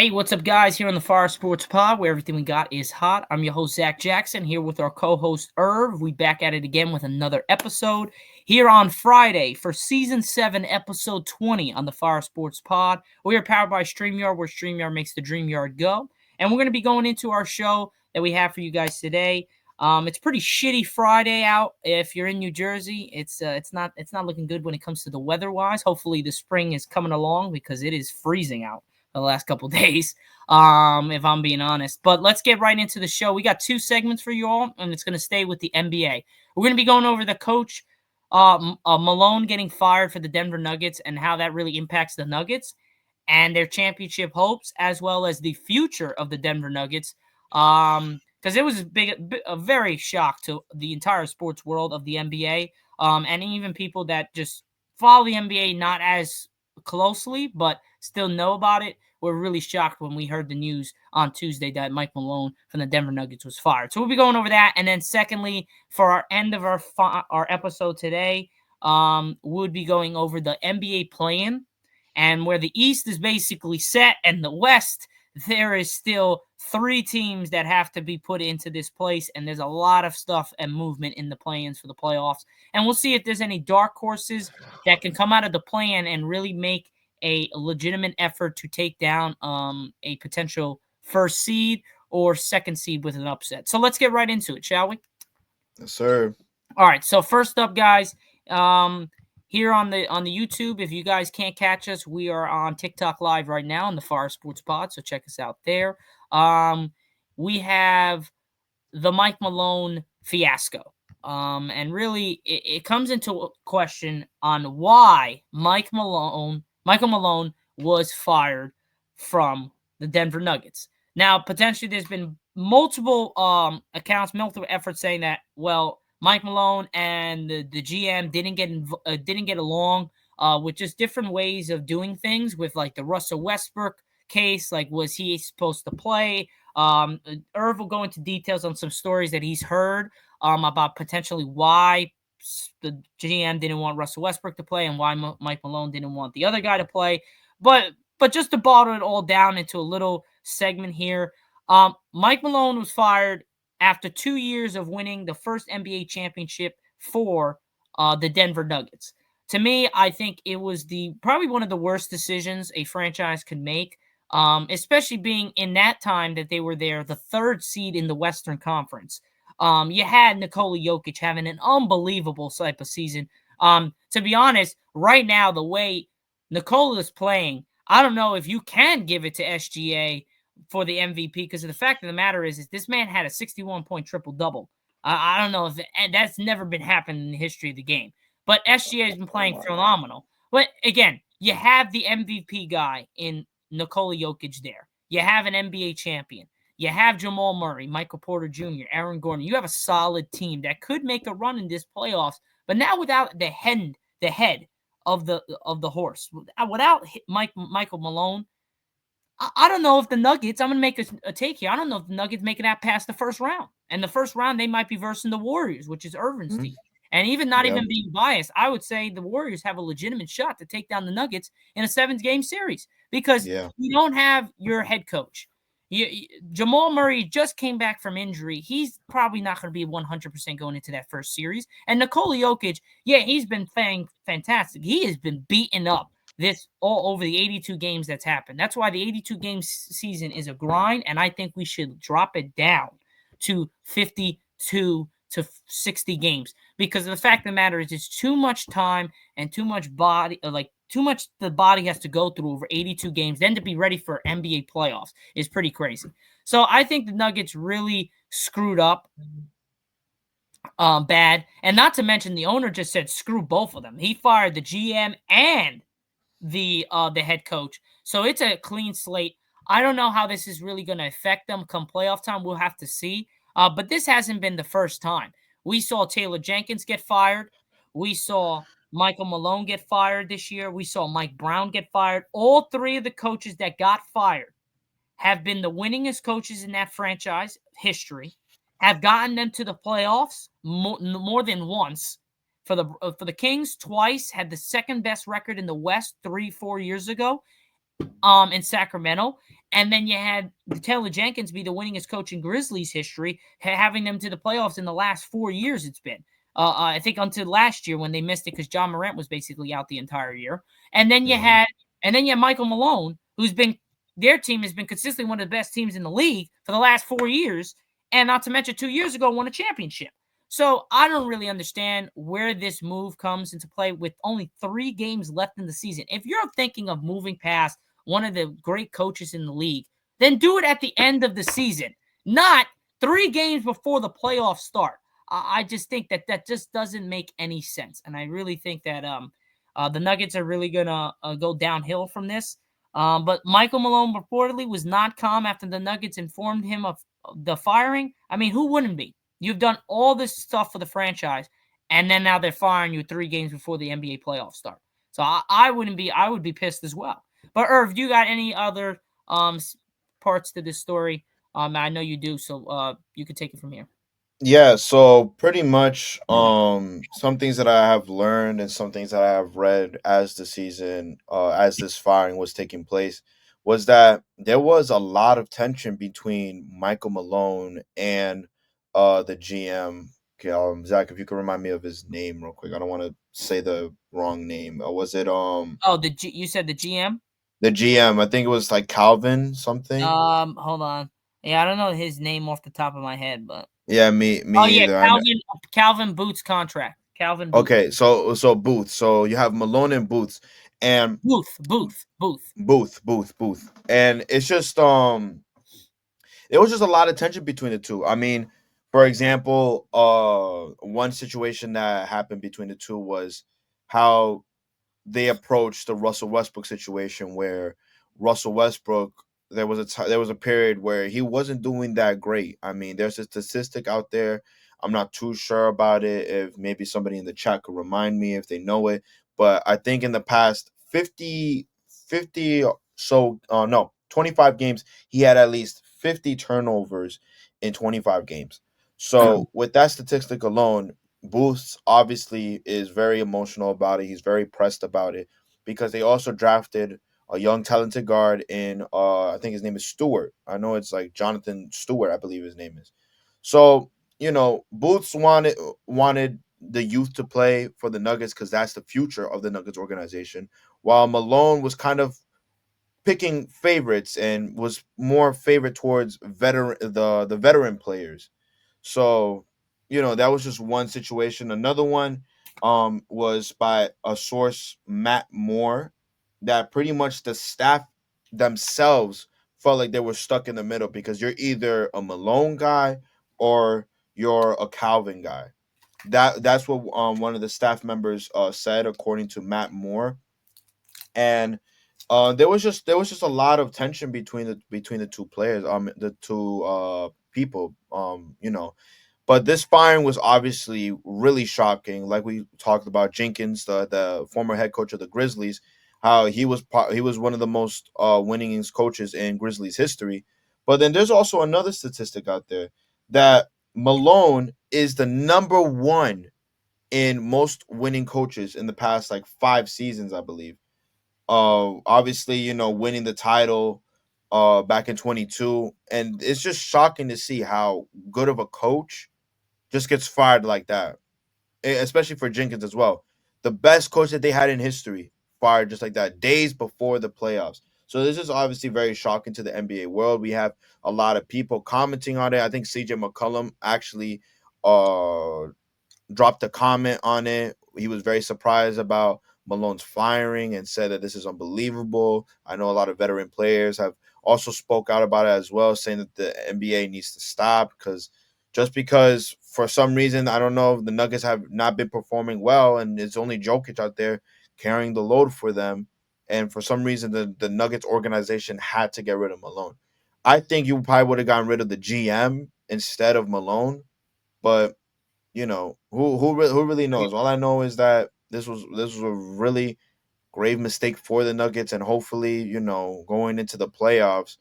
Hey, what's up, guys? Here on the Fire Sports Pod, where everything we got is hot. I'm your host, Zach Jackson, here with our co-host, Irv. We back at it again with another episode here on Friday for Season 7, Episode 20 on the Fire Sports Pod. We are powered by StreamYard, where StreamYard makes the dream yard go. And we're going to be going into our show that we have for you guys today. It's pretty shitty Friday out. If you're in New Jersey, it's not looking good when it comes to the weather-wise. Hopefully, the spring is coming along because it is freezing out the last couple days, if I'm being honest. But let's get right into the show. We got two segments for you all, and it's going to stay with the NBA. We're going to be going over the coach Malone getting fired for the Denver Nuggets and how that really impacts the Nuggets and their championship hopes, as well as the future of the Denver Nuggets. Because it was a very shock to the entire sports world of the NBA, and even people that just follow the NBA not as closely, but still know about it. We're really shocked when we heard the news on Tuesday that Mike Malone from the Denver Nuggets was fired. So we'll be going over that. And then secondly, for our end of our episode today, we'll be going over the NBA play-in and where the East is basically set and the West, there is still three teams that have to be put into this place. And there's a lot of stuff and movement in the play-ins for the playoffs. And we'll see if there's any dark horses that can come out of the play-in and really make a legitimate effort to take down a potential first seed or second seed with an upset. So let's get right into it, shall we? Yes, sir. All right. So first up, guys, here on the YouTube, if you guys can't catch us, we are on TikTok Live right now on the Fire Sports Pod. So check us out there. We have the Mike Malone fiasco. And really, it comes into question on why Michael Malone was fired from the Denver Nuggets. Now, potentially, there's been multiple accounts, multiple efforts saying that, well, Mike Malone and the GM didn't get along with just different ways of doing things. With like the Russell Westbrook case, like was he supposed to play? Irv will go into details on some stories that he's heard about potentially why the GM didn't want Russell Westbrook to play and why Mike Malone didn't want the other guy to play. But just to bottle it all down into a little segment here, Mike Malone was fired after 2 years of winning the first NBA championship for the Denver Nuggets. To me, I think it was probably one of the worst decisions a franchise could make. Especially being in that time that they were there, the third seed in the Western Conference. You had Nikola Jokic having an unbelievable type of season. To be honest, right now, the way Nikola is playing, I don't know if you can give it to SGA for the MVP because the fact of the matter is this man had a 61-point triple-double. I don't know if and that's never been happened in the history of the game. But SGA has been playing phenomenal. But again, you have the MVP guy in Nikola Jokic there. You have an NBA champion. You have Jamal Murray, Michael Porter Jr., Aaron Gordon. You have a solid team that could make a run in this playoffs, but now without the head of the horse, without Michael Malone, I don't know if the Nuggets. I'm going to make a take here. I don't know if the Nuggets make it out past the first round, and the first round they might be versing the Warriors, which is Irvin's team. And not Yep. even being biased, I would say the Warriors have a legitimate shot to take down the Nuggets in a 7-game series because Yeah. you don't have your head coach. Jamal Murray just came back from injury. He's probably not going to be 100% going into that first series. And Nikola Jokic, yeah, he's been playing fantastic. He has been beaten up this all over the 82 games that's happened. That's why the 82 game season is a grind, and I think we should drop it down to 52 to 60 games because the fact of the matter is it's too much time and too much body, too much the body has to go through over 82 games. Then to be ready for NBA playoffs is pretty crazy. So I think the Nuggets really screwed up bad. And not to mention the owner just said screw both of them. He fired the GM and the head coach. So it's a clean slate. I don't know how this is really going to affect them come playoff time. We'll have to see. But this hasn't been the first time. We saw Taylor Jenkins get fired. We saw Michael Malone get fired this year. We saw Mike Brown get fired. All three of the coaches that got fired have been the winningest coaches in that franchise history, have gotten them to the playoffs more than once. For the Kings, twice, had the second best record in the West 3-4 years ago in Sacramento. And then you had Taylor Jenkins be the winningest coach in Grizzlies history, having them to the playoffs in the last 4 years. It's been, I think, until last year when they missed it because John Morant was basically out the entire year. And then you Mm-hmm. had, and then you had Michael Malone, who's been their team has been consistently one of the best teams in the league for the last 4 years, and not to mention 2 years ago won a championship. So I don't really understand where this move comes into play with only 3 games left in the season. If you're thinking of moving past one of the great coaches in the league, then do it at the end of the season, not 3 games before the playoffs start. I just think that that just doesn't make any sense, and I really think that the Nuggets are really gonna go downhill from this. But Michael Malone reportedly was not calm after the Nuggets informed him of the firing. I mean, who wouldn't be? You've done all this stuff for the franchise, and then now they're firing you 3 games before the NBA playoffs start. So I wouldn't be. I would be pissed as well. But Irv, you got any other parts to this story? I know you do, so you could take it from here. Yeah, so pretty much some things that I have learned and some things that I have read as the season as this firing was taking place was that there was a lot of tension between Michael Malone and the GM. Okay, Zach, if you could remind me of his name real quick. I don't want to say the wrong name. Was it Oh, you said the GM? the GM? I think it was like Calvin something. Hold on. Yeah, I don't know his name off the top of my head, but Yeah, me oh yeah, either. Calvin Booth's contract. Calvin Booth. Okay, so Booth. So you have Malone and Booth, and Booth. Booth, and it's just there was just a lot of tension between the two. I mean, for example, one situation that happened between the two was how they approached the Russell Westbrook situation, where Russell Westbrook there was a period where he wasn't doing that great. I mean, there's a statistic out there. I'm not too sure about it. If maybe somebody in the chat could remind me if they know it, but I think in the past 50 no 25 games he had at least 50 turnovers in 25 games. So with that statistic alone, Booth obviously is very emotional about it. He's very pressed about it because they also drafted a young talented guard in I think his name is Stewart. I know it's like Jonathan Stewart, I believe his name is. So, Booths wanted the youth to play for the Nuggets because that's the future of the Nuggets organization. While Malone was kind of picking favorites and was more favorite towards the veteran players. So, that was just one situation. Another one was by a source, Matt Moore, that pretty much the staff themselves felt like they were stuck in the middle because you're either a Malone guy or you're a Calvin guy. That's what one of the staff members said, according to Matt Moore. And there was just a lot of tension between the two players, the two people, but this firing was obviously really shocking. Like we talked about Jenkins, the former head coach of the Grizzlies, how he was one of the most winningest coaches in Grizzlies history. But then there's also another statistic out there that Malone is the number one in most winning coaches in the past like 5 seasons, I believe. Obviously, winning the title back in 22, and it's just shocking to see how good of a coach just gets fired like that, especially for Jenkins as well. The best coach that they had in history fired just like that days before the playoffs. So this is obviously very shocking to the NBA world. We have a lot of people commenting on it. I think CJ McCollum actually uh dropped a comment on it. He was very surprised about Malone's firing and said that this is unbelievable. I know a lot of veteran players have also spoke out about it as well, saying that the NBA needs to stop because for some reason, I don't know, the Nuggets have not been performing well, and it's only Jokic out there carrying the load for them. And for some reason, the Nuggets organization had to get rid of Malone. I think you probably would have gotten rid of the GM instead of Malone, but who really knows? All I know is that this was a really grave mistake for the Nuggets, and hopefully, going into the playoffs,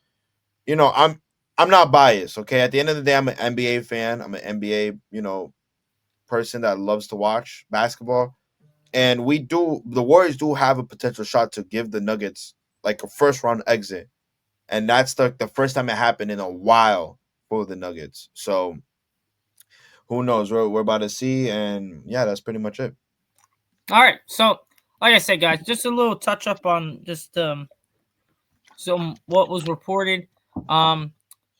I'm not biased. Okay, at the end of the day, I'm an NBA fan. I'm an NBA person that loves to watch basketball, and the Warriors do have a potential shot to give the Nuggets like a first round exit and that's the first time it happened in a while for the Nuggets. So who knows? We're about to see, and yeah, that's pretty much it. All right. So, like I said, guys, just a little touch up on just some what was reported. Um,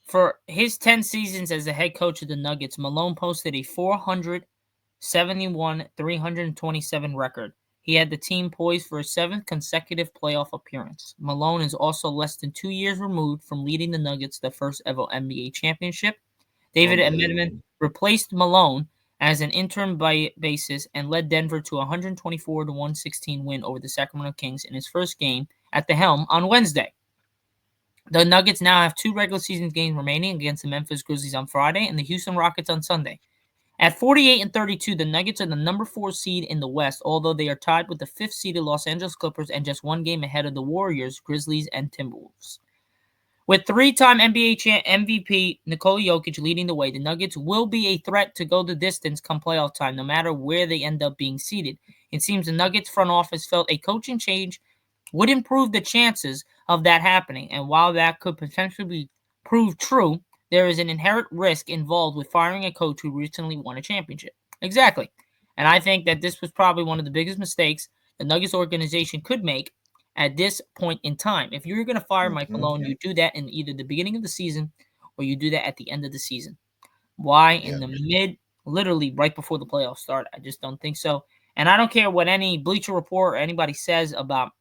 for his 10 seasons as the head coach of the Nuggets, Malone posted a 471 327 record. He had the team poised for a seventh consecutive playoff appearance. Malone is also less than 2 years removed from leading the Nuggets to the first ever NBA championship. David Edmondson Unbelievable. replaced Malone as an interim basis and led Denver to a 124 to 116 win over the Sacramento Kings in his first game at the helm on Wednesday. The Nuggets now have 2 regular season games remaining against the Memphis Grizzlies on Friday and the Houston Rockets on Sunday. At 48 and 32, the Nuggets are the number 4 seed in the West, although they are tied with the 5th seeded Los Angeles Clippers and just 1 game ahead of the Warriors, Grizzlies, and Timberwolves. With 3-time NBA MVP Nikola Jokic leading the way, the Nuggets will be a threat to go the distance come playoff time, no matter where they end up being seated. It seems the Nuggets front office felt a coaching change would improve the chances of that happening, and while that could potentially prove true, there is an inherent risk involved with firing a coach who recently won a championship. Exactly. And I think that this was probably one of the biggest mistakes the Nuggets organization could make at this point in time. If you're going to fire Mike Hmm. Malone, you do that in either the beginning of the season or you do that at the end of the season. Why in Yeah. the literally right before the playoffs start? I just don't think so. And I don't care what any Bleacher Report or anybody says about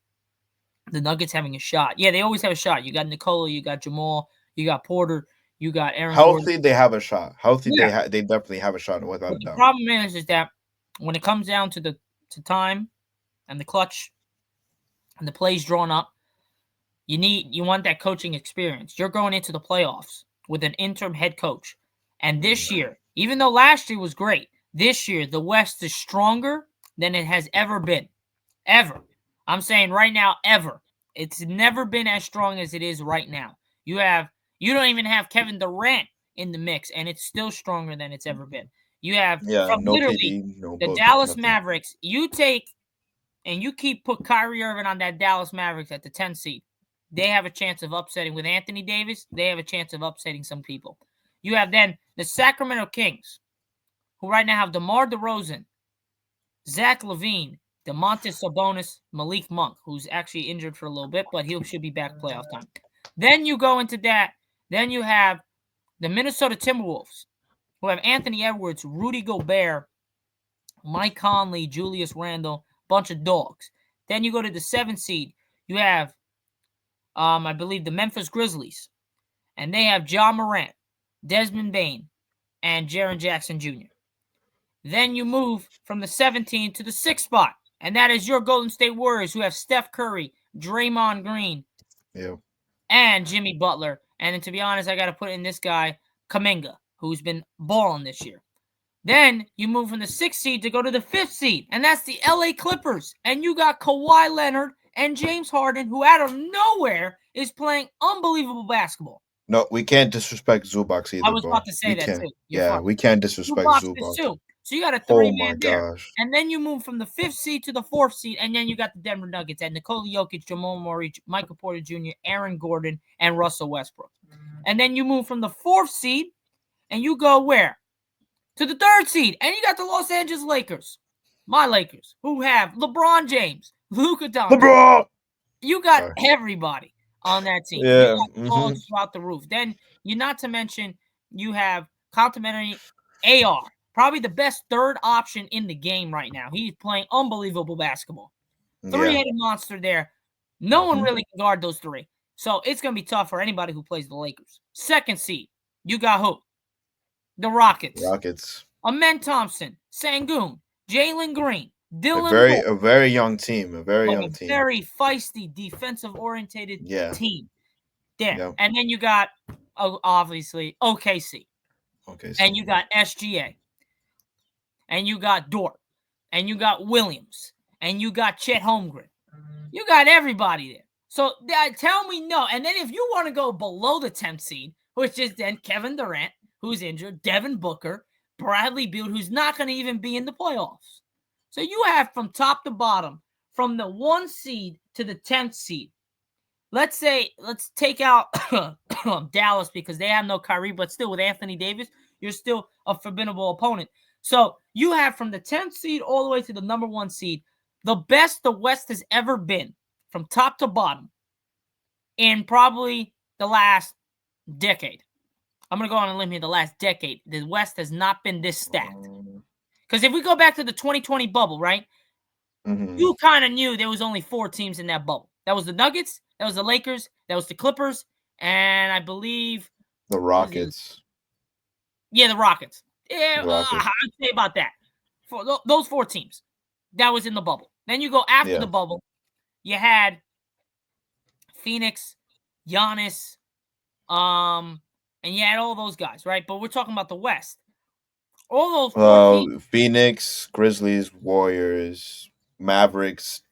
the Nuggets having a shot. Yeah, they always have a shot. You got Nikola, you got Jamal, you got Porter, you got Aaron Gordon. Healthy, they have a shot. Healthy, Yeah, they definitely have a shot without but a the doubt. problem is that when it comes down to the to time and the clutch and the plays drawn up, you want that coaching experience. You're going into the playoffs with an interim head coach. And this Hmm. year, even though last year was great, this year the West is stronger than it has ever been. Ever. I'm saying right now, ever. It's never been as strong as it is right now. You don't even have Kevin Durant in the mix, and it's still stronger than it's ever been. You have Yeah, from no literally PD, no the Book, Dallas nothing. Mavericks, you take and you put Kyrie Irving on that Dallas Mavericks at the 10 seed. They have a chance of upsetting with Anthony Davis. They have a chance of upsetting some people. You have then the Sacramento Kings, who right now have DeMar DeRozan, Zach LaVine, DeMontis Sabonis, Malik Monk, who's actually injured for a little bit, but he should be back playoff time. Then you go into that. Then you have the Minnesota Timberwolves, who have Anthony Edwards, Rudy Gobert, Mike Conley, Julius Randle, bunch of dogs. Then you go to the 7th seed. You have, I believe, the Memphis Grizzlies, and they have John Morant, Desmond Bain, and Jaren Jackson Jr. Then you move from the 17 to the 6th spot, and that is your Golden State Warriors, who have Steph Curry, Draymond Green, Yeah. and Jimmy Butler. And then, to be honest, I got to put in this guy, Kaminga, who's been balling this year. Then you move from the 6th seed to go to the 5th seed, and that's the LA Clippers. And you got Kawhi Leonard and James Harden, who out of nowhere is playing unbelievable basketball. No, we can't disrespect Zubox I either, was about bro. to say We that can't. too. You're Yeah, fine. we can't Two disrespect boxes Zubox. too. So you got a Oh 3-man my there. gosh. And then you move from the 5th seed to the 4th seed, and then you got the Denver Nuggets at Nikola Jokic, Jamal Murray, Michael Porter Jr., Aaron Gordon, and Russell Westbrook. And then you move from the 4th seed, and you go where? To the 3rd seed, and you got the Los Angeles Lakers, my Lakers, who have LeBron James, Luka Doncic. LeBron. You got Sorry. everybody on that team. You Yeah. got dogs throughout the roof. Then you not to mention you have complimentary AR, probably the best third option in the game right now. He's playing unbelievable basketball. Yeah. Three-headed monster there. No one Hmm. really can guard those three. So it's gonna be tough for anybody who plays the Lakers. 2nd seed, you got who? The Rockets. Rockets. Amen Thompson, Sangoon, Jalen Green, A Dylan very Brooks, a very young team. A very but a young team. very feisty, defensive-oriented Yeah. team there. Yeah. And then you got, obviously, OKC, Okay. and See. you got SGA, and you got Dort, and you got Williams, and you got Chet Holmgren. You got everybody there. So tell me no. And then if you want to go below the 10th seed, which is then Kevin Durant, who's injured, Devin Booker, Bradley Beal, who's not going to even be in the playoffs. So you have from top to bottom, from the 1 seed to the 10th seed, let's take out Dallas because they have no Kyrie, but still with Anthony Davis, you're still a formidable opponent. So you have from the 10th seed all the way to the number 1 seed, the best the West has ever been from top to bottom in probably the last decade. I'm going to go on a limb here. The last decade, the West has not been this stacked. Because if we go back to the 2020 bubble, right? You kind of knew there was only 4 teams in that bubble. That was the Nuggets, that was the Lakers, that was the Clippers, and I believe The the Rockets. Rockets. Yeah, The Rockets. I'd say about that. For those 4 teams, that was in the bubble. Then you go after Yeah. the bubble, you had Phoenix, Giannis, and you had all those guys, right? But we're talking about the West. All those 4 teams. Phoenix, Grizzlies, Warriors, Mavericks.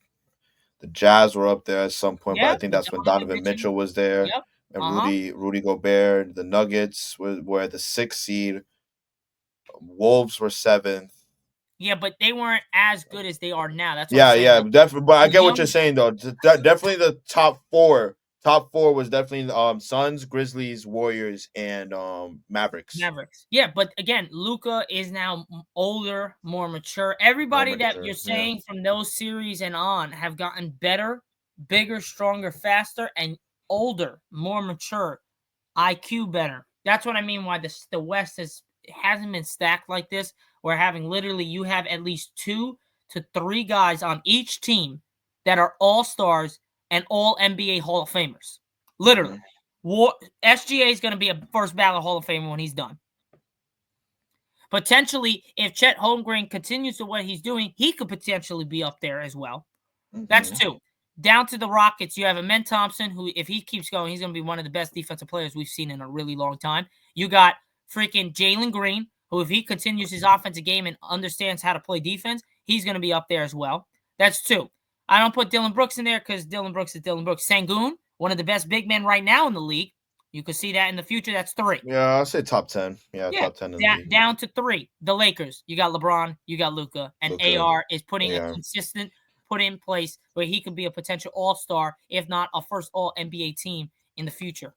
The Jazz were up there at some point, but Yeah, I think with that's when Donovan Donovan Mitchell. Mitchell was there, Yep. and Rudy Gobert. The Nuggets were at the 6th seed. Wolves were 7th. Yeah, but they weren't as good as they are now. That's what I'm Yeah, saying. yeah, Like definitely. But I the get what you're young saying though. Definitely the top four. Top four was definitely Suns, Grizzlies, Warriors, and Mavericks. Mavericks. Yeah, but again, Luka is now older, more mature. Everybody Moment, that sure. you're Yeah. saying from those series and on have gotten better, bigger, stronger, faster, and older, more mature, IQ better. That's what I mean. Why the West hasn't been stacked like this. We're having literally you have at least 2 to 3 guys on each team that are all stars and all NBA Hall of Famers. Literally. SGA is going to be a first ballot Hall of Famer when he's done. Potentially, if Chet Holmgren continues to what he's doing, he could potentially be up there as well. That's 2. Down to the Rockets, you have Amen Thompson, who, if he keeps going, he's going to be one of the best defensive players we've seen in a really long time. You got freaking Jalen Green, who, if he continues his offensive game and understands how to play defense, he's going to be up there as well. That's 2. I don't put Dylan Brooks in there because Dylan Brooks is Dylan Brooks. Sengun, one of the best big men right now in the league. You could see that in the future. That's 3. Yeah, I'll say top 10. Yeah, Yeah, top 10 in the league. down to 3. The Lakers. You got LeBron, you got Luka, and Luka, AR is putting a AR. consistent put in place where he could be a potential all-star, if not a first all NBA team in the future.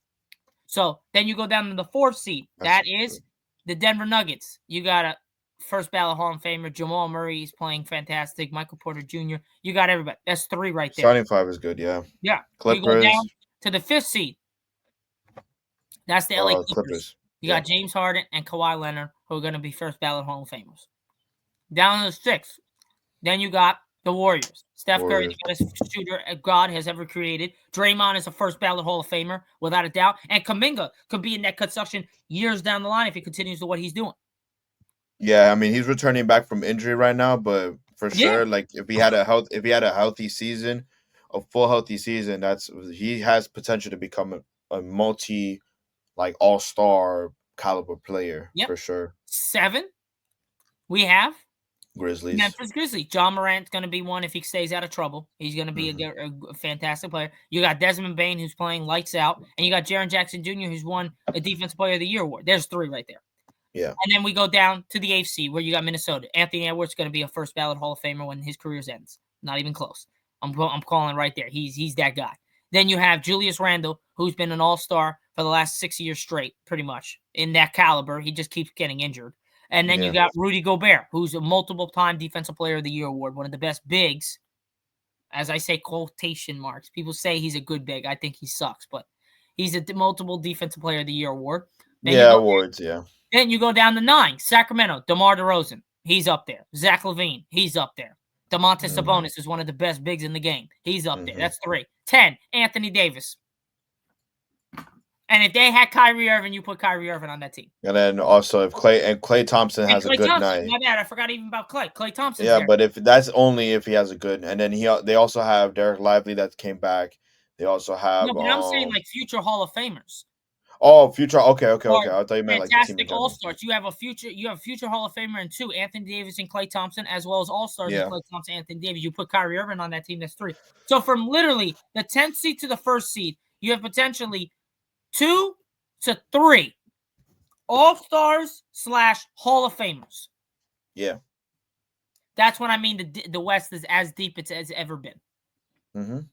So then you go down to the 4th seed. That is the Denver Nuggets. You got a first ballot Hall of Famer. Jamal Murray is playing fantastic. Michael Porter Jr. You got everybody. That's 3 right there. Starting 5 is good, yeah. Yeah. You go Clippers. down to the 5th seed. That's the LA Clippers. You got James Harden and Kawhi Leonard, who are going to be first ballot Hall of Famers. Down to the 6th, then you got the Warriors. Steph Curry, the best shooter God has ever created. Draymond is a first ballot Hall of Famer, without a doubt. And Kuminga could be in that consumption years down the line if he continues to what he's doing. Yeah, I mean he's returning back from injury right now, but for sure, like if he had a healthy season, a full healthy season, he has potential to become a multi all-star caliber player for sure. 7, we have Grizzlies. Memphis Grizzlies. John Morant's going to be one if he stays out of trouble. He's going to be a fantastic player. You got Desmond Bane, who's playing lights out, and you got Jaren Jackson Jr., who's won a Defensive Player of the Year award. There's 3 right there. Yeah. And then we go down to the AFC where you got Minnesota. Anthony Edwards is going to be a first ballot Hall of Famer when his career ends. Not even close. I'm calling right there. He's that guy. Then you have Julius Randle, who's been an all-star for the last 6 years straight, pretty much, in that caliber. He just keeps getting injured. And then you got Rudy Gobert, who's a multiple-time Defensive Player of the Year award, one of the best bigs. As I say, quotation marks. People say he's a good big. I think he sucks, but he's a multiple Defensive Player of the Year award. Then awards, Then you go down to 9, Sacramento, DeMar DeRozan. He's up there. Zach LaVine, he's up there. Domantas Sabonis is one of the best bigs in the game. He's up there. That's 3. 10, Anthony Davis. And if they had Kyrie Irving, you put Kyrie Irving on that team. And then also if Klay Thompson has a good night. My bad, I forgot even about Klay. Klay Thompson. Yeah, but if that's only if he has a good, and then they also have Derek Lively that came back. They also have. No, but I'm saying like future Hall of Famers. Oh, future. Okay. I thought you meant like the team. Fantastic All Stars. You have a future Hall of Famer and 2, Anthony Davis and Klay Thompson, as well as All Stars and Klay Thompson, Anthony Davis. You put Kyrie Irving on that team. That's 3. So from literally the 10th seed to the 1st seed, you have potentially 2 to 3 All Stars / Hall of Famers. Yeah. That's what I mean. The West is as deep as it's ever been.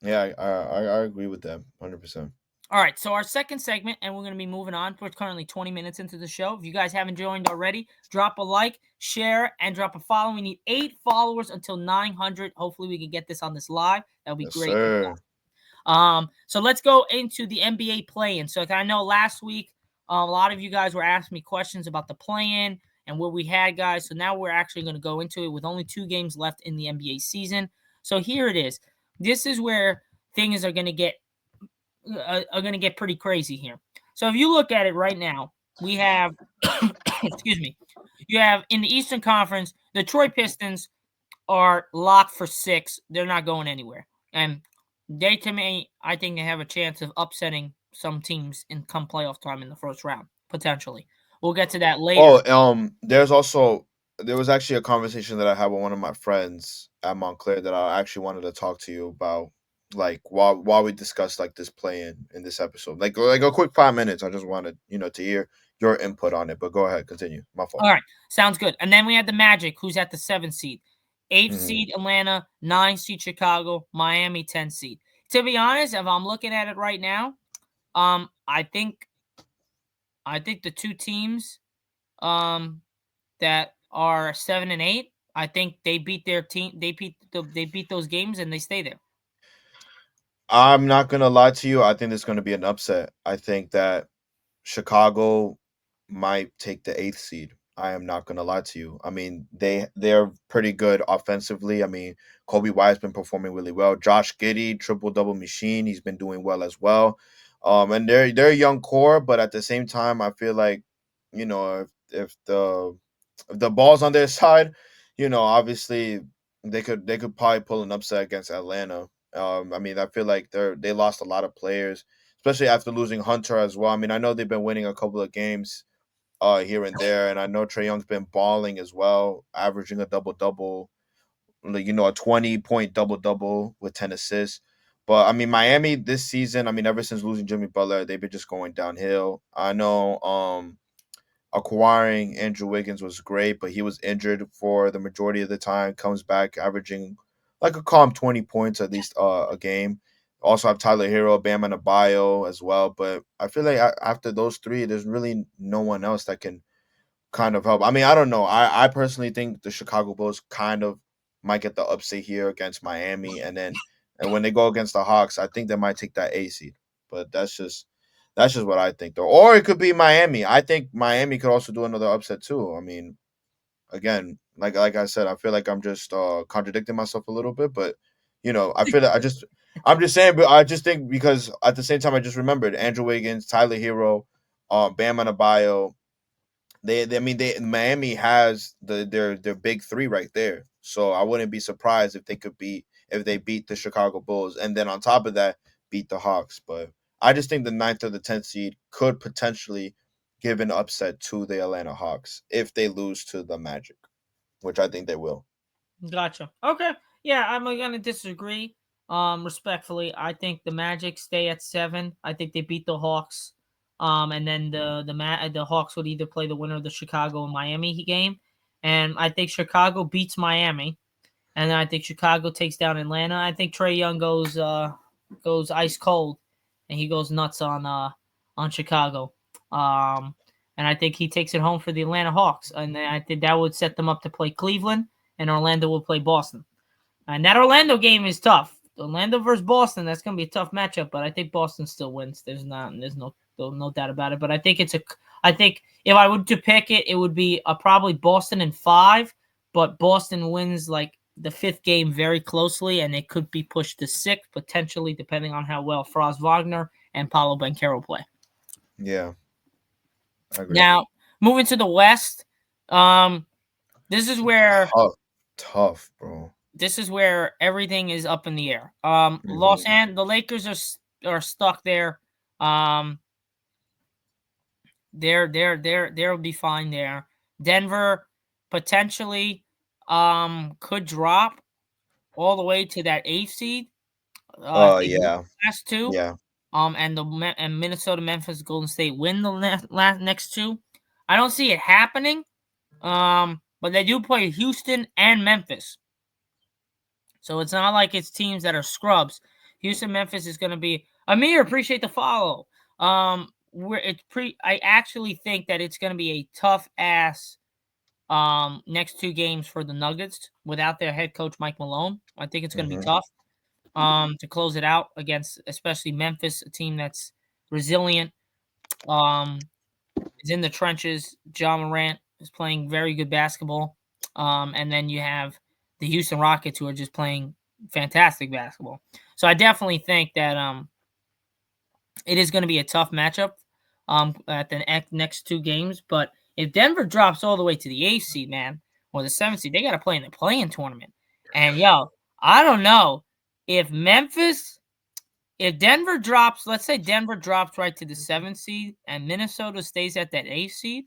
Yeah, I agree with that 100%. All right, so our second segment, and we're going to be moving on. We're currently 20 minutes into the show. If you guys haven't joined already, drop a like, share, and drop a follow. We need 8 followers until 900. Hopefully, we can get this on this live. That would be Yes, great. sir. So let's go into the NBA play-in. So I know last week a lot of you guys were asking me questions about the play-in and what we had, guys. So now we're actually going to go into it with only 2 games left in the NBA season. So here it is. This is where things are going to get pretty crazy here. So if you look at it right now, we have excuse me. You have in the Eastern Conference, the Detroit Pistons are locked for 6. They're not going anywhere. And they, to me, I think they have a chance of upsetting some teams in come playoff time in the first round, potentially. We'll get to that later. Oh, there was actually a conversation that I had with one of my friends at Montclair that I actually wanted to talk to you about, like while we discussed like this play in this episode, like a quick 5 minutes. I just wanted to hear your input on it. But go ahead, continue. My fault. All right, sounds good. And then we had the Magic, who's at the 7th seed. 8th Hmm. seed, Atlanta. 9th seed, Chicago. Miami, 10th seed. To be honest, if I'm looking at it right now, I think the 2 teams um that are 7 and 8. I think they beat their team. They beat those games and they stay there. I'm not gonna lie to you. I think there's gonna be an upset. I think that Chicago might take the eighth seed. I am not gonna lie to you. I mean, they're pretty good offensively. I mean, Kobe White's been performing really well. Josh Giddey, triple double machine, he's been doing well as well. And they're a young core, but at the same time, I feel like, if the ball's on their side, obviously they could probably pull an upset against Atlanta. I mean, I feel like they lost a lot of players, especially after losing Hunter as well. I mean, I know they've been winning a couple of games here and there, and I know Trey Young's been balling as well, averaging a double double, like a 20-point double double with 10 assists. But I mean, Miami this season, I mean, ever since losing Jimmy Butler, they've been just going downhill. I know acquiring Andrew Wiggins was great, but he was injured for the majority of the time. Comes back averaging like a calm 20 points at least a game. Also have Tyler Hero, Bam Adebayo as well. But I feel like after those three, there's really no one else that can kind of help. I mean, I don't know. I personally think the Chicago Bulls kind of might get the upset here against Miami, and when they go against the Hawks, I think they might take that A seed. But that's just what I think, though. Or it could be Miami. I think Miami could also do another upset too. I mean, again, like I said, I feel like I'm just contradicting myself a little bit, but I feel that I'm just saying, but I just think because at the same time I just remembered Andrew Wiggins, Tyler Hero, Bam Adebayo. I mean, Miami has their big three right there. So I wouldn't be surprised if they beat the Chicago Bulls, and then on top of that, beat the Hawks. But I just think the ninth or the 10th seed could potentially give an upset to the Atlanta Hawks if they lose to the Magic, which I think they will. Gotcha. Okay. Yeah, I'm gonna disagree. Respectfully, I think the Magic stay at 7. I think they beat the Hawks. And then the Hawks would either play the winner of the Chicago and Miami game, and I think Chicago beats Miami, and then I think Chicago takes down Atlanta. I think Trey Young goes ice cold, and he goes nuts on Chicago. Um, and I think he takes it home for the Atlanta Hawks, and then I think that would set them up to play Cleveland, and Orlando will play Boston. And that Orlando game is tough. Orlando versus Boston, that's going to be a tough matchup, but I think Boston still wins. There's no doubt about it. But I think if I were to pick it, it would be probably Boston in 5, but Boston wins like the 5th game very closely, and it could be pushed to 6 potentially, depending on how well Franz Wagner and Paulo Banchero play. Yeah, I agree. Now, moving to the West, um, this is where Tough, bro. everything is up in the air. Hmm. The Lakers are stuck there. Um, they'll be fine there. Denver potentially could drop all the way to that 8th seed. If they lose Yeah, the last 2. yeah. And Minnesota, Memphis, Golden State win the next 2. I don't see it happening. But they do play Houston and Memphis. So it's not like it's teams that are scrubs. Houston, Memphis is going to be Amir. Appreciate the follow. I actually think that it's going to be a tough ass next two games for the Nuggets without their head coach Mike Malone. I think it's going to be Hmm. tough to close it out against especially Memphis, a team that's resilient. Um, is in the trenches. John Morant is playing very good basketball. And then you have the Houston Rockets who are just playing fantastic basketball. So I definitely think that it is going to be a tough matchup at the next two games. But if Denver drops all the way to the 8th seed, man, or the 7th seed, they got to play in the play-in tournament. And yo, I don't know if if Denver drops, let's say Denver drops right to the 7th seed and Minnesota stays at that 8th seed,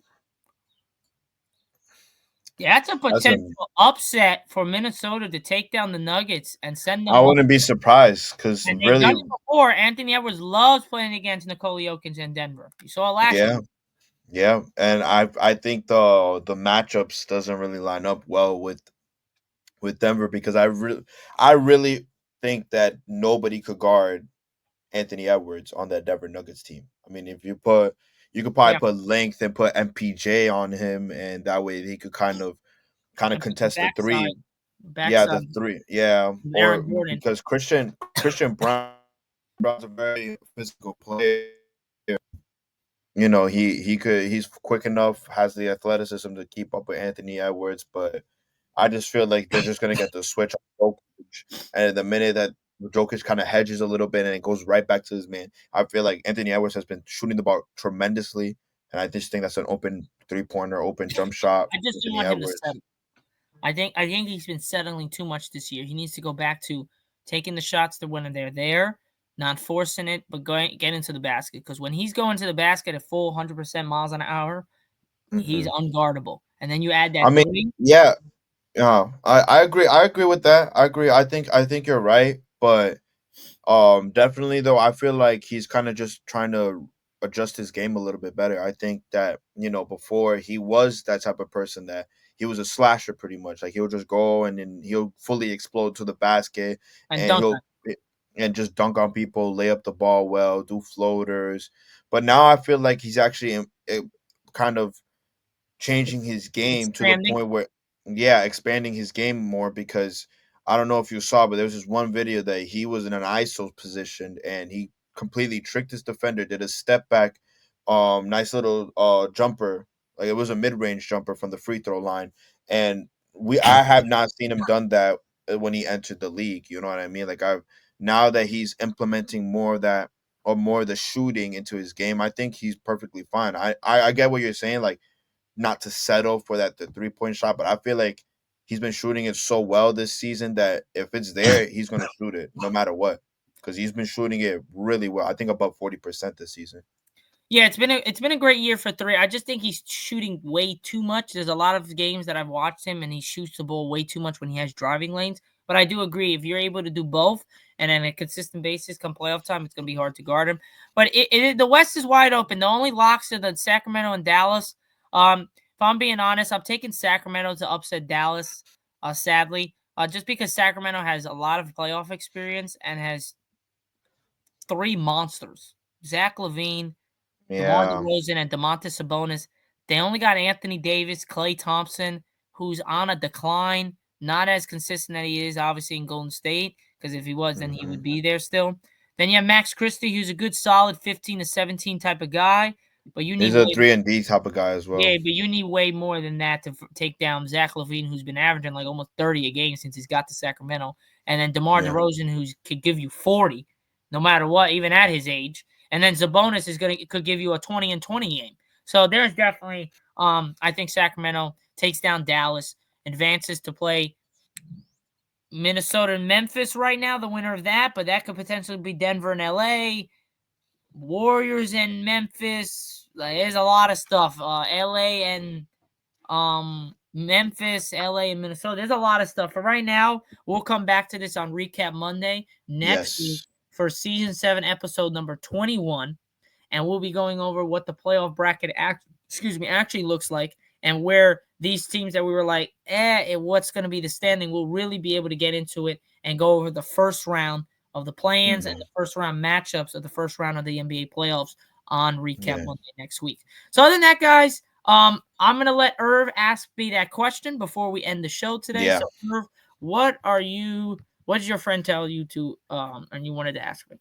that's a That's a. potential upset for Minnesota to take down the Nuggets and send I them up. wouldn't be surprised because And they've done really, it before. Anthony Edwards loves playing against Nikola Jokic in Denver. You saw it last yeah, year. yeah, and I think the matchups doesn't really line up well with Denver because I really think that nobody could guard Anthony Edwards on that Denver Nuggets team. I mean, if you could probably Yeah, put length and put MPJ on him, and that way he could kind of and put the contest the three. Yeah, the backside three. Yeah, of or Aaron Gordon. because Christian Brown's a very physical player. He's quick enough, has the athleticism to keep up with Anthony Edwards, but I just feel like they're just gonna get the switch on Jokic, and the minute that Jokic kind of hedges a little bit and it goes right back to his man, I feel like Anthony Edwards has been shooting the ball tremendously, and I just think that's an open 3-pointer, open jump shot I from just don't Anthony want him to Edwards. settle. I think he's been settling too much this year. He needs to go back to taking the shots to when they're there, not forcing it, but get into the basket. Because when he's going to the basket at full 100% miles an hour, he's Hmm. unguardable. And then you add I that mean, three. yeah, yeah, I agree. I agree with that. I agree. I think you're right, but definitely though, I feel like he's kind of just trying to adjust his game a little bit better. I think that before he was that type of person that he was a slasher pretty much. Like he'll just go and then he'll fully explode to the basket And and dunk he'll and just dunk on people, lay up the ball well, do floaters. But now I feel like he's actually kind of changing his game to the expanding. point where, yeah, expanding his game more because I don't know if you saw, but there was this one video that he was in an ISO position and he completely tricked his defender, did a step back, nice little jumper, like it was a mid range jumper from the free throw line, and I have not seen him done that when he entered the league. You know what I mean? Like I've now that he's implementing more of that or more of the shooting into his game, I think he's perfectly fine. I get what you're saying, like not to settle for the 3-point shot, but I feel like he's been shooting it so well this season that if it's there, he's gonna shoot it no matter what. Because he's been shooting it really well. I think above 40% this season. Yeah, it's been a great year for three. I just think he's shooting way too much. There's a lot of games that I've watched him and he shoots the ball way too much when he has driving lanes. But I do agree if you're able to do both and on a consistent basis come playoff time, it's gonna be hard to guard him. But the West is wide open. The only locks are the Sacramento and Dallas. If I'm being honest, I'm taking Sacramento to upset Dallas. Sadly, just because Sacramento has a lot of playoff experience and has three monsters: Zach LaVine, DeMar Yeah, DeRozan and Domantas Sabonis. They only got Anthony Davis, Klay Thompson, who's on a decline, not as consistent that he is obviously in Golden State, because if he was, then he hmm would be there still. Then you have Max Christie, who's a good solid 15 to 17 type of guy, but you need he's a way 3 and D type of guy as well. yeah, but you need way more than that to take down Zach LaVine, who's been averaging like almost 30 a game since he's got to Sacramento, and then DeMar Yeah, DeRozan, who could give you 40 no matter what, even at his age, and then Sabonis could give you a 20 and 20 game. So there's definitely, I think Sacramento takes down Dallas, advances to play Minnesota and Memphis right now, the winner of that, but that could potentially be Denver and LA, Warriors and Memphis. Like, there's a lot of stuff. LA and Memphis, LA, and Minnesota. There's a lot of stuff. For right now, we'll come back to this on Recap Monday next week yes, for season 7, episode number 21. And we'll be going over what the playoff bracket actually looks like and where these teams that we were like, what's going to be the standing, we'll really be able to get into it and go over the first round of the play-ins and Hmm. the first round matchups of the first round of the NBA playoffs on Recap Yeah. Monday next week. So other than that, guys, I'm gonna let Irv ask me that question before we end the show today. Yeah. So Irv, what are you? What did your friend tell you to? And you wanted to ask me?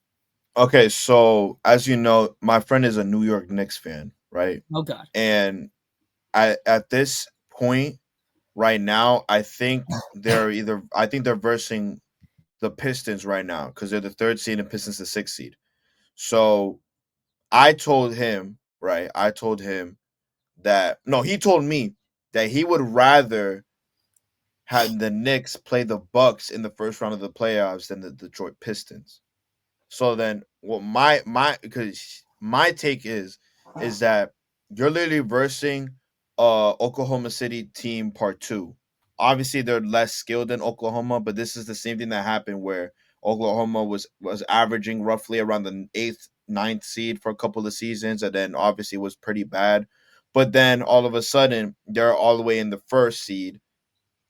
Okay, so as you know, my friend is a New York Knicks fan, right? Oh God. And I at this point right now, I think they're versing the Pistons right now because they're the third seed and Pistons the sixth seed. So I told him, right? I told him that no, he told me that he would rather have the Knicks play the Bucks in the first round of the playoffs than the Detroit Pistons. So then, what my because my take is that you're literally versing Oklahoma City team part two. Obviously, they're less skilled than Oklahoma, but this is the same thing that happened where Oklahoma was averaging roughly around the eighth, ninth seed for a couple of seasons, and then obviously was pretty bad. But then all of a sudden, they're all the way in the first seed,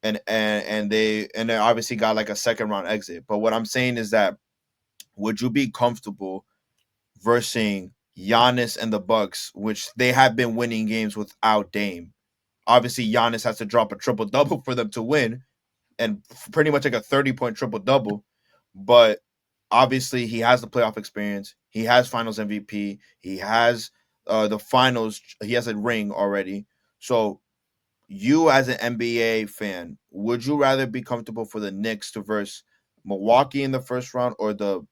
and they obviously got like a second round exit. But what I'm saying is that would you be comfortable versing Giannis and the Bucks, which they have been winning games without Dame? Obviously, Giannis has to drop a triple double for them to win, and pretty much like a 30-point triple double. But obviously, he has the playoff experience. He has Finals MVP. He has the finals. He has a ring already. So, you as an NBA fan, would you rather be comfortable for the Knicks to verse Milwaukee in the first round or the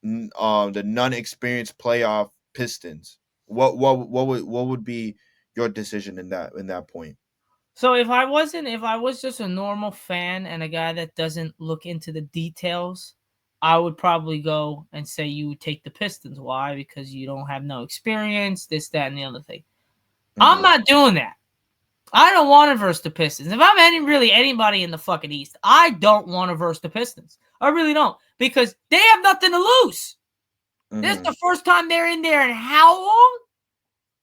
non-experienced playoff Pistons? What would be your decision in that point? So if I was just a normal fan and a guy that doesn't look into the details, I would probably go and say you would take the Pistons. Why? Because you don't have no experience, this, that, and the other thing. I'm Hmm. not doing that. I don't want to verse the Pistons. If I'm anybody in the fucking East, I don't want to verse the Pistons. I really don't. Because they have nothing to lose. This is Hmm. the first time they're in there in how long?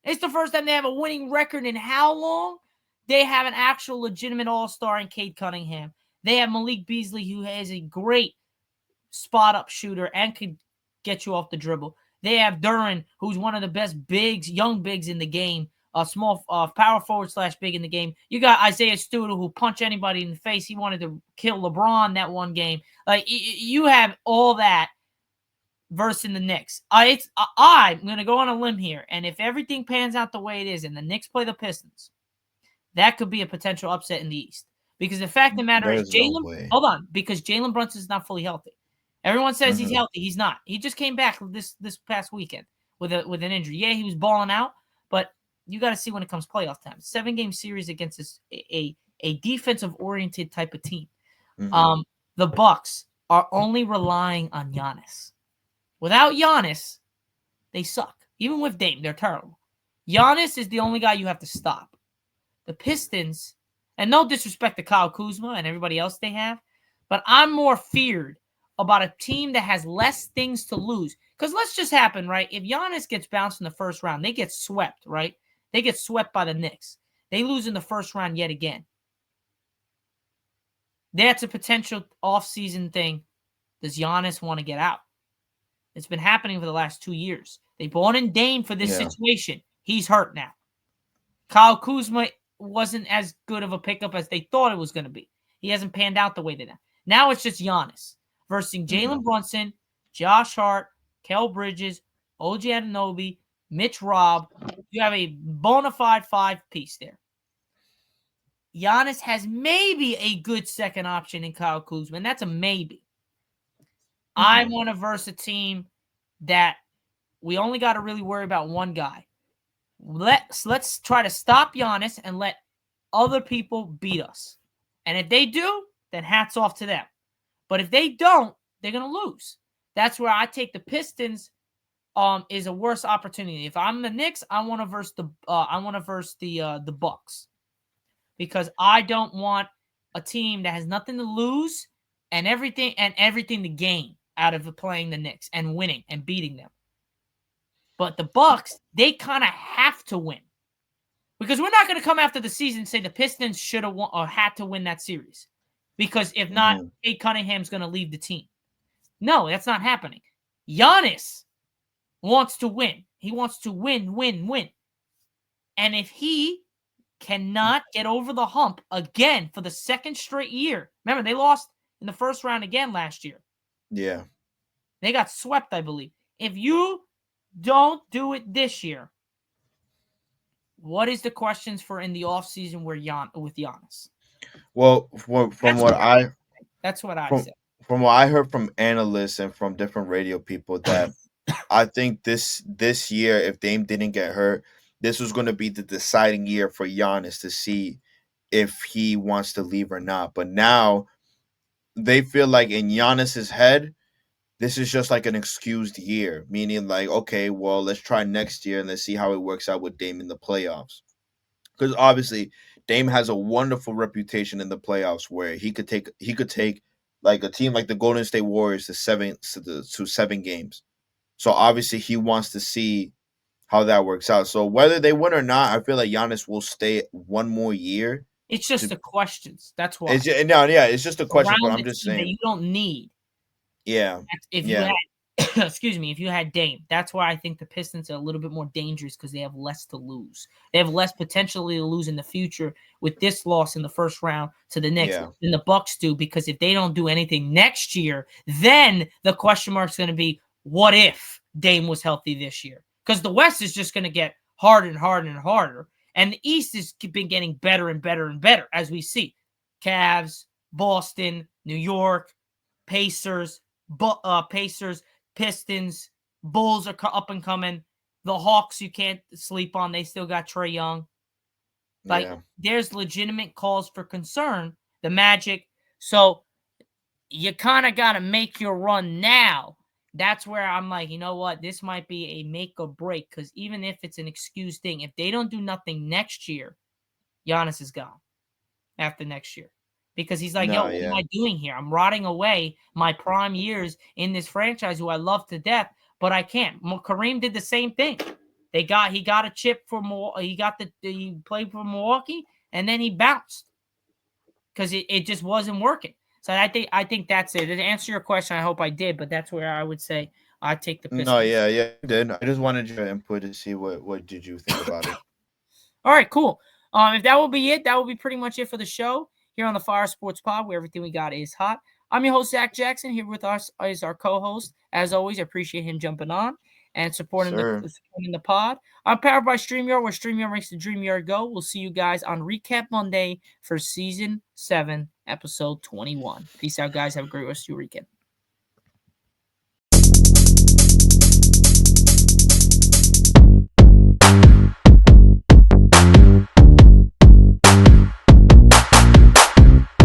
It's the first time they have a winning record in how long? They have an actual legitimate all-star in Cade Cunningham. They have Malik Beasley, who is a great spot-up shooter and could get you off the dribble. They have Duran, who's one of the best bigs, young bigs in the game, a small power forward / big in the game. You got Isaiah Stewart, who punch anybody in the face. He wanted to kill LeBron that one game. Like you have all that versus the Knicks. I'm going to go on a limb here, and if everything pans out the way it is and the Knicks play the Pistons, that could be a potential upset in the East. Because the fact of the matter is There's no Jalen, way. hold on, because Jalen Brunson's not fully healthy. Everyone says he's Hmm. healthy. He's not. He just came back this past weekend with an injury. Yeah, he was balling out, but you got to see when it comes playoff time. 7-game series against a defensive oriented type of team. Hmm. Um, the Bucks are only relying on Giannis. Without Giannis, they suck. Even with Dame, they're terrible. Giannis is the only guy you have to stop. The Pistons, and no disrespect to Kyle Kuzma and everybody else they have, but I'm more feared about a team that has less things to lose. Because let's just happen, right? If Giannis gets bounced in the first round, they get swept, right? They get swept by the Knicks. They lose in the first round yet again. That's a potential off-season thing. Does Giannis want to get out? It's been happening for the last 2 years. They brought in Dame for this Yeah. situation. He's hurt now. Kyle Kuzma wasn't as good of a pickup as they thought it was going to be. He hasn't panned out the way they did. Now it's just Giannis versus Hmm. Jalen Brunson, Josh Hart, Kel Bridges, OG Anunoby, Mitch Robb. You have a bona fide five-piece there. Giannis has maybe a good second option in Kyle Kuzma, and that's a maybe. I Hmm. want to verse a team that we only got to really worry about one guy. Let's try to stop Giannis and let other people beat us. And if they do, then hats off to them. But if they don't, they're gonna lose. That's where I take the Pistons. Is a worse opportunity. If I'm the Knicks, I want to verse the Bucks because I don't want a team that has nothing to lose and everything to gain out of playing the Knicks and winning and beating them. But the Bucks, they kind of have to win. Because we're not going to come after the season and say the Pistons should have won or had to win that series. Because if not, Hmm. Kate Cunningham's going to leave the team. No, that's not happening. Giannis wants to win. He wants to win, win, win. And if he cannot get over the hump again for the second straight year, remember, they lost in the first round again last year. Yeah. They got swept, I believe. If you don't do it this year, what is the questions for in the offseason with Giannis? Well, from That's what what I I that's what I from said. from what I heard from analysts and from different radio people, that I think this year, if Dame didn't get hurt, this was going to be the deciding year for Giannis to see if he wants to leave or not. But now they feel like in Giannis's head, this is just like an excused year, meaning like, okay, well, let's try next year and let's see how it works out with Dame in the playoffs. Because obviously, Dame has a wonderful reputation in the playoffs where he could take like a team like the Golden State Warriors to 7 games. So obviously, he wants to see how that works out. So whether they win or not, I feel like Giannis will stay one more year. It's just To the questions. That's why. it's just, no, yeah, it's just a question, but Around I'm the just team that saying, you don't need. yeah, If you yeah, had, excuse me, if you had Dame, that's why I think the Pistons are a little bit more dangerous because they have less to lose. They have less potentially to lose in the future with this loss in the first round to the Knicks yeah, than the Bucks do. Because if they don't do anything next year, then the question mark is going to be, what if Dame was healthy this year? Because the West is just going to get harder and harder and harder, and the East has been getting better and better and better as we see. Cavs, Boston, New York, Pacers, Pacers, Pistons, Bulls are up and coming. The Hawks you can't sleep on. They still got Trae Young. Like yeah. there's legitimate cause for concern. The Magic. So you kind of got to make your run now. That's where I'm like, you know what? This might be a make or break because even if it's an excuse thing, if they don't do nothing next year, Giannis is gone after next year because he's like, yo, No, what am yeah, I doing here? I'm rotting away my prime years in this franchise who I love to death, but I can't. Kareem did the same thing. He got a chip for more. He played for Milwaukee and then he bounced because it just wasn't working. So I think that's it. To answer your question, I hope I did, but that's where I would say I take the no, Pistons. yeah, yeah. You did. I just wanted your input to see what did you think about it. All right, cool. If that will be it, that will be pretty much it for the show here on the Fire Sports Pod, where everything we got is hot. I'm your host, Zach Jackson. Here with us is our co-host. As always, I appreciate him jumping on and Sir, supporting the pod. I'm powered by StreamYard, where StreamYard makes the dream yard go. We'll see you guys on Recap Monday for Season 7, Episode 21. Peace out, guys. Have a great rest of your weekend.